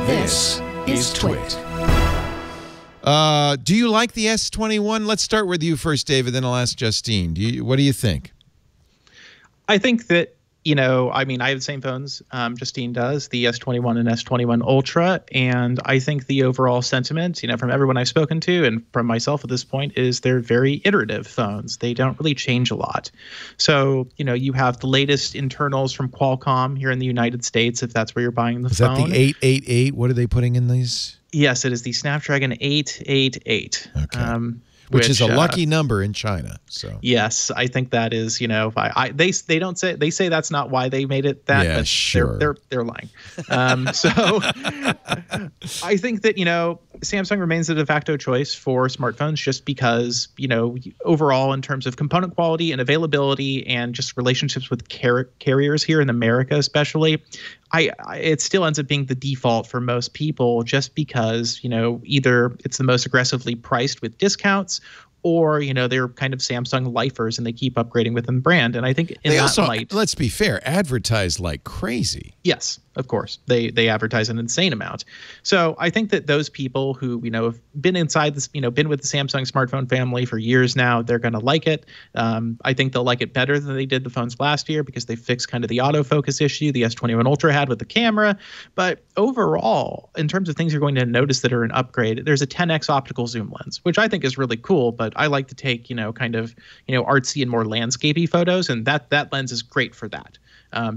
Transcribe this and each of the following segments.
This is TWiT. Do you like the S21? Let's start with you first, David, then I'll ask Justine. What do you think? I think that, you know, I mean, I have the same phones Justine does, the S21 and S21 Ultra, and I think the overall sentiment, you know, from everyone I've spoken to and from myself at this point is they're very iterative phones. They don't really change a lot. So, you know, you have the latest internals from Qualcomm here in the United States, if that's where you're buying the phone. Is that the 888? What are they putting in these? Yes, it is the Snapdragon 888. Okay. Which is a lucky number in China. So yes, I think that is, you know, they say that's not why they made it that. Yeah, but sure. They're lying. So I think that, you know, Samsung remains the de facto choice for smartphones just because, you know, overall in terms of component quality and availability and just relationships with carriers here in America, especially, it still ends up being the default for most people just because, you know, either it's the most aggressively priced with discounts or, you know, they're kind of Samsung lifers and they keep upgrading within the brand. And I think in that light, let's be fair, advertise like crazy. Yes, of course. They advertise an insane amount. So I think that those people who, you know, have been inside this, you know, been with the Samsung smartphone family for years now, they're going to like it. I think they'll like it better than they did the phones last year because they fixed kind of the autofocus issue the S21 Ultra had with the camera. But overall, in terms of things you're going to notice that are an upgrade, there's a 10x optical zoom lens, which I think is really cool. But I like to take, you know, kind of, you know, artsy and more landscapey photos. And that lens is great for that.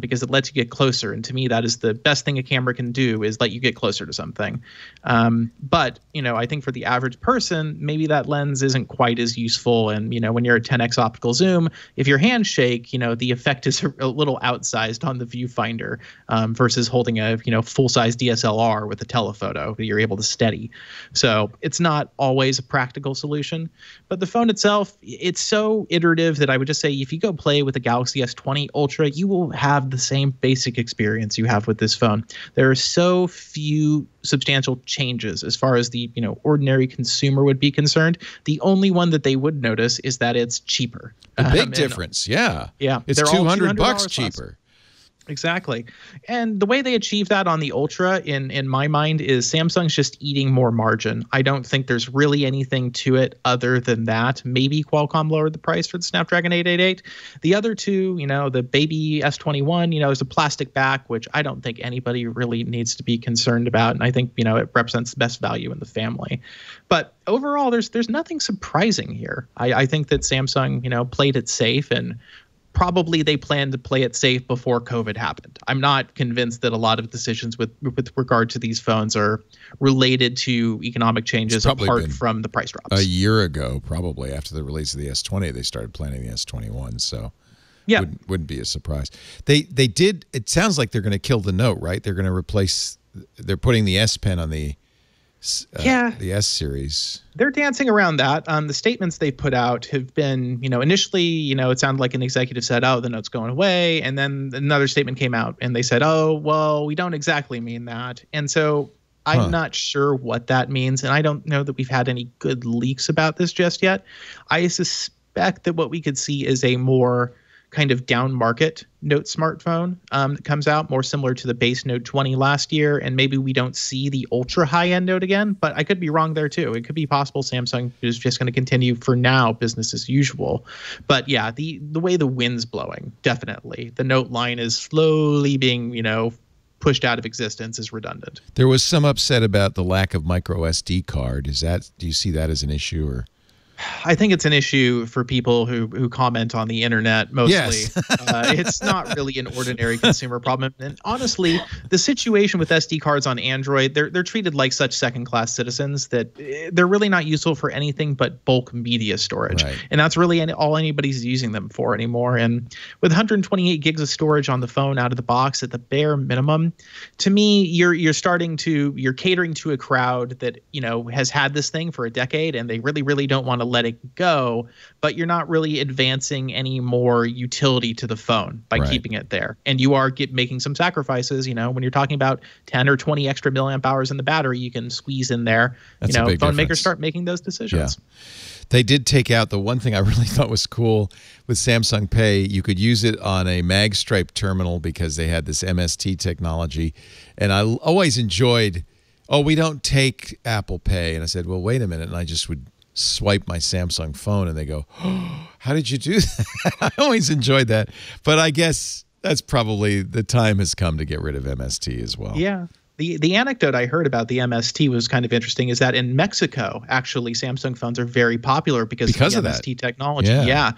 Because it lets you get closer. And to me, that is the best thing a camera can do is let you get closer to something. But, you know, I think for the average person, maybe that lens isn't quite as useful. And, you know, when you're at 10x optical zoom, if your hands shake, you know, the effect is a little outsized on the viewfinder versus holding a, you know, full-size DSLR with a telephoto that you're able to steady. So it's not always a practical solution. But the phone itself, it's so iterative that I would just say if you go play with the Galaxy S20 Ultra, you will have the same basic experience you have with this phone. There are so few substantial changes as far as the, you know, ordinary consumer would be concerned. The only one that they would notice is that it's cheaper. The big difference, yeah. Yeah. It's $200 cheaper. Less. Exactly. And the way they achieve that on the Ultra, in my mind, is Samsung's just eating more margin. I don't think there's really anything to it other than that. Maybe Qualcomm lowered the price for the Snapdragon 888. The other two, you know, the baby S21, you know, is a plastic back, which I don't think anybody really needs to be concerned about. And I think, you know, it represents the best value in the family. But overall, there's nothing surprising here. I think that Samsung, you know, played it safe and probably they planned to play it safe before COVID happened. I'm not convinced that a lot of decisions with regard to these phones are related to economic changes apart from the price drops. A year ago, probably after the release of the S20, they started planning the S21. So yeah, wouldn't be a surprise. They did. It sounds like they're going to kill the Note, right? They're going to replace. They're putting the S Pen on the S series. They're dancing around that. The statements they put out have been, you know, initially, you know, it sounded like an executive said, oh, the Note's going away. And then another statement came out and they said, oh, well, we don't exactly mean that. And so I'm not sure what that means. And I don't know that we've had any good leaks about this just yet. I suspect that what we could see is a more kind of down market Note smartphone that comes out more similar to the base Note 20 last year. And maybe we don't see the ultra high end Note again, but I could be wrong there too. It could be possible Samsung is just going to continue for now business as usual. But yeah, the way the wind's blowing, definitely. The Note line is slowly being, you know, pushed out of existence is redundant. There was some upset about the lack of micro SD card. Do you see that as an issue or? I think it's an issue for people who comment on the internet mostly. Yes. It's not really an ordinary consumer problem. And honestly, the situation with SD cards on Android, they're treated like such second-class citizens that they're really not useful for anything but bulk media storage. Right. And that's really all anybody's using them for anymore. And with 128 gigs of storage on the phone out of the box at the bare minimum, to me, you're catering to a crowd that, you know, has had this thing for a decade and they really, really don't want to let it go, but you're not really advancing any more utility to the phone by keeping it there. And you are making some sacrifices, you know, when you're talking about 10 or 20 extra milliamp hours in the battery, you can squeeze in there. That's phone difference. Makers start making those decisions. Yeah. They did take out the one thing I really thought was cool with Samsung Pay. You could use it on a MagStripe terminal because they had this MST technology. And I always enjoyed oh, we don't take Apple Pay. And I said, well, wait a minute. And I just would swipe my Samsung phone and they go, oh, how did you do that? I always enjoyed that. But I guess that's probably the time has come to get rid of MST as well. Yeah. The anecdote I heard about the MST was kind of interesting, is that in Mexico, actually, Samsung phones are very popular because of the MST technology. Yeah.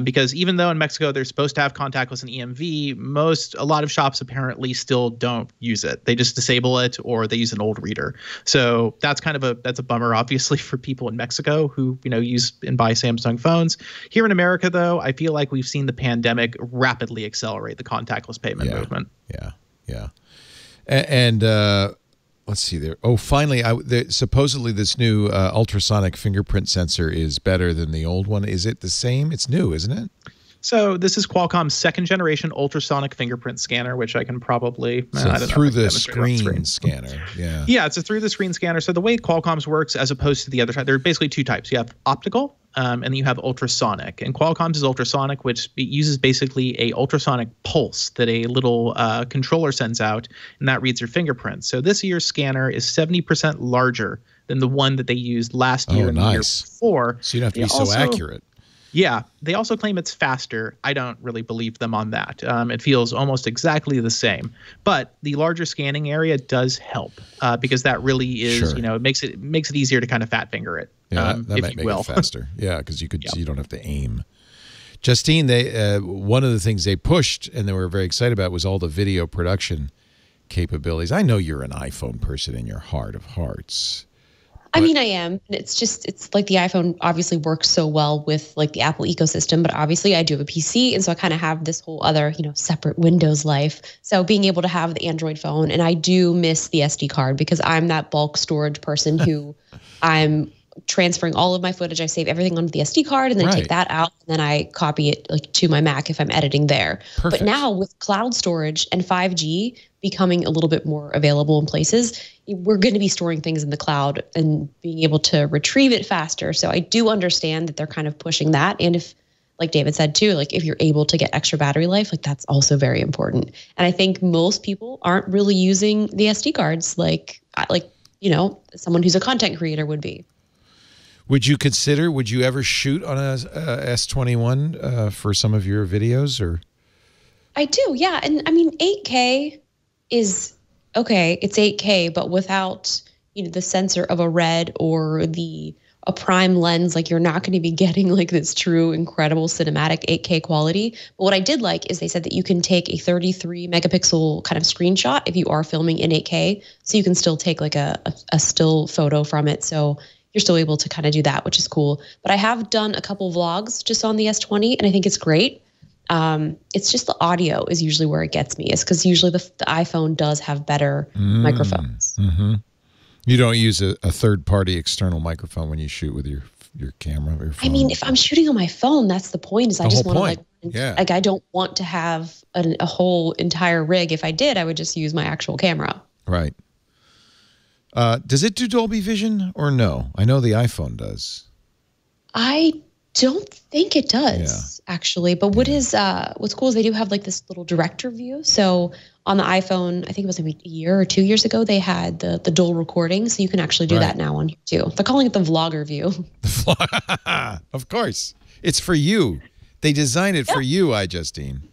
Because even though in Mexico they're supposed to have contactless and EMV, a lot of shops apparently still don't use it. They just disable it, or they use an old reader. So that's a bummer, obviously, for people in Mexico who use and buy Samsung phones. Here in America, though, I feel like we've seen the pandemic rapidly accelerate the contactless payment movement. Yeah. And let's see there. Oh, finally, supposedly this new ultrasonic fingerprint sensor is better than the old one. Is it the same? It's new, isn't it? So this is Qualcomm's second generation ultrasonic fingerprint scanner, which I can probably through the screen scanner. Yeah, it's a through the screen scanner. So the way Qualcomm's works, as opposed to the other side, there are basically two types. You have optical, and then you have ultrasonic. And Qualcomm's is ultrasonic, which uses basically a ultrasonic pulse that a little controller sends out, and that reads your fingerprints. So this year's scanner is 70% larger than the one that they used last year and the year before. So you don't have to be so accurate. Yeah, they also claim it's faster. I don't really believe them on that. It feels almost exactly the same. But the larger scanning area does help because that really is, it makes it easier to kind of fat finger it. Yeah, that might make it faster. Yeah, because you don't have to aim. Justine, one of the things they pushed and they were very excited about was all the video production capabilities. I know you're an iPhone person in your heart of hearts. I mean, I am. It's like the iPhone obviously works so well with like the Apple ecosystem, but obviously I do have a PC. And so I kind of have this whole other, separate Windows life. So being able to have the Android phone, and I do miss the SD card because I'm that bulk storage person who I'm transferring all of my footage. I save everything onto the SD card and then take that out. And then I copy it like to my Mac if I'm editing there. Perfect. But now with cloud storage and 5G becoming a little bit more available in places, we're going to be storing things in the cloud and being able to retrieve it faster. So I do understand that they're kind of pushing that. And if, like David said too, like if you're able to get extra battery life, like that's also very important. And I think most people aren't really using the SD cards like someone who's a content creator would be. Would you ever shoot on a S21 for some of your videos? Or I do, yeah. And I mean, 8K is okay. It's 8K, but without the sensor of a red or a prime lens, like you're not going to be getting like this true incredible cinematic 8K quality. But what I did like is they said that you can take a 33 megapixel kind of screenshot if you are filming in 8K, so you can still take like a still photo from it. So you're still able to kind of do that, which is cool. But I have done a couple vlogs just on the S20, and I think it's great. It's just the audio is usually where it gets me, is because usually the iPhone does have better microphones. Mm-hmm. You don't use a third-party external microphone when you shoot with your camera or your phone? I mean, if I'm shooting on my phone, that's the point. Is I just want to like I don't want to have a whole entire rig. If I did, I would just use my actual camera. Right. Does it do Dolby Vision or no? I know the iPhone does. I don't think it does, actually. But what's cool is they do have like this little director view. So on the iPhone, I think it was maybe a year or 2 years ago, they had the dual recording. So you can actually do that now on here too. They're calling it the vlogger view. Of course. It's for you. They designed it for you, Justine.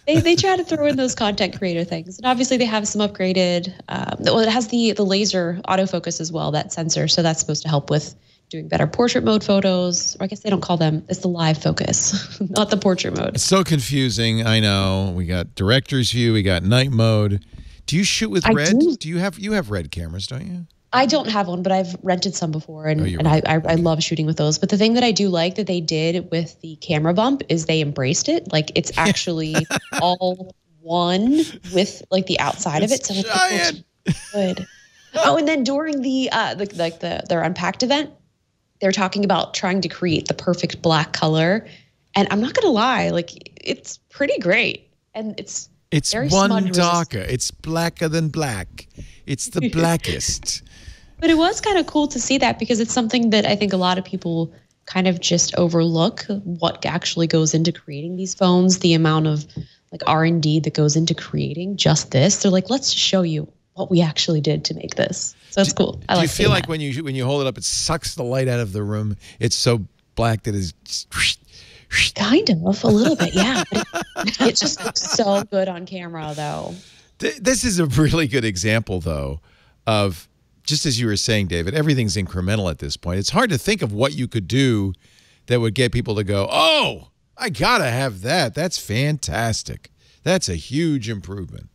They try to throw in those content creator things. And obviously they have some upgraded, it has the laser autofocus as well, that sensor. So that's supposed to help with doing better portrait mode photos. Or I guess they don't call them, it's the live focus, not the portrait mode. It's so confusing. I know. We got director's view, we got night mode. Do you shoot with red? Do you have red cameras, don't you? I don't have one, but I've rented some before, and I love shooting with those. But the thing that I do like that they did with the camera bump is they embraced it. Like it's actually all one with like the outside of it. So it's good. Oh, and then during their Unpacked event, they're talking about trying to create the perfect black color. And I'm not gonna lie, like it's pretty great, and it's very one darker. It's blacker than black. It's the blackest. But it was kind of cool to see that because it's something that I think a lot of people kind of just overlook, what actually goes into creating these phones, the amount of like R&D that goes into creating just this. They're like, let's show you what we actually did to make this. So it's cool. I Do like you feel seeing like that. when you hold it up, it sucks the light out of the room? It's so black that it's Kind of, a little bit, yeah. It just looks so good on camera, though. This is a really good example, though, of just as you were saying, David, everything's incremental at this point. It's hard to think of what you could do that would get people to go, oh, I got to have that. That's fantastic. That's a huge improvement.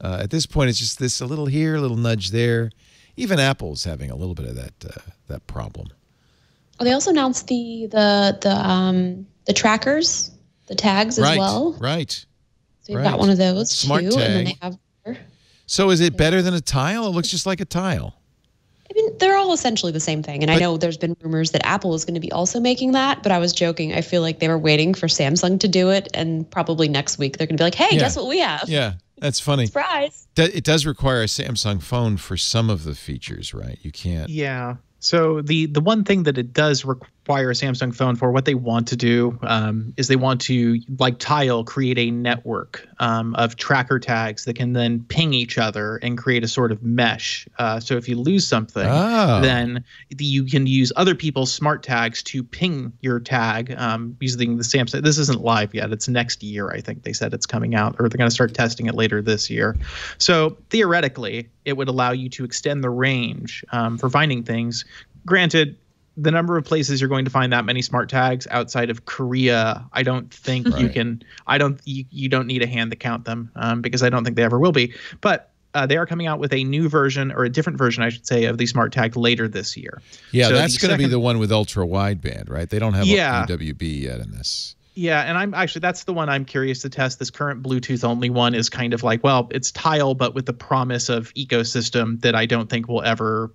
At this point, it's just this a little here, a little nudge there. Even Apple's having a little bit of that problem. Oh, they also announced the trackers, the tags as well. Right. So you've got one of those Smart too, tag. and then they have. So is it better than a tile? It looks just like a tile. I mean, they're all essentially the same thing. And I know there's been rumors that Apple is going to be also making that, but I was joking. I feel like they were waiting for Samsung to do it, and probably next week they're going to be like, hey, guess what we have? Yeah, that's funny. Surprise. It does require a Samsung phone for some of the features, right? You can't. Yeah. So the one thing that it does require a Samsung phone for, what they want to do is they want to, like Tile, create a network of tracker tags that can then ping each other and create a sort of mesh. So if you lose something, then you can use other people's smart tags to ping your tag using the Samsung. This isn't live yet. It's next year, I think they said it's coming out, or they're going to start testing it later this year. So theoretically, it would allow you to extend the range for finding things. Granted, the number of places you're going to find that many smart tags outside of Korea, I don't think you can. You don't need a hand to count them because I don't think they ever will be. But they are coming out with a new version, or a different version, I should say, of the smart tag later this year. Yeah, so that's going to be the one with ultra wideband, right? They don't have UWB yet in this. Yeah, and that's the one I'm curious to test. This current Bluetooth only one is kind of like, well, it's Tile, but with the promise of ecosystem that I don't think will ever,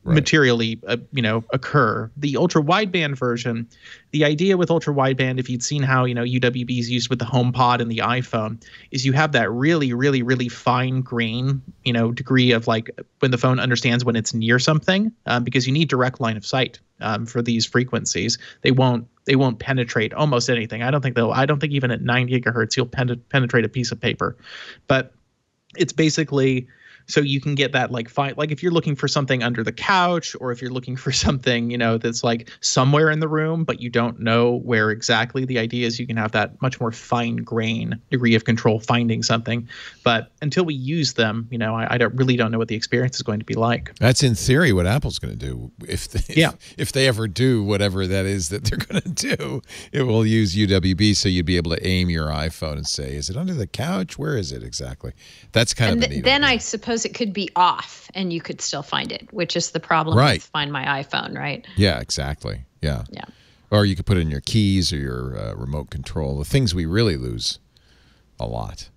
materially, occur. The ultra wideband version, the idea with ultra wideband, if you'd seen how, UWB is used with the HomePod and the iPhone, is you have that really, really, really fine grain, degree of like when the phone understands when it's near something, because you need direct line of sight for these frequencies. They won't penetrate almost anything. I don't think even at 9 gigahertz you'll penetrate a piece of paper. But it's basically so you can get that like if you're looking for something under the couch, or if you're looking for something, that's like somewhere in the room, but you don't know where exactly. The idea is you can have that much more fine grain degree of control finding something. But until we use them, I really don't know what the experience is going to be like. That's in theory what Apple's going to do. If they ever do whatever that is that they're going to do, it will use UWB, so you'd be able to aim your iPhone and say, is it under the couch? Where is it exactly? That's kind of a neat then idea. I suppose it could be off and you could still find it, which is the problem with Find My iPhone, right? Yeah, exactly. Yeah. Yeah. Or you could put it in your keys or your remote control, the things we really lose a lot.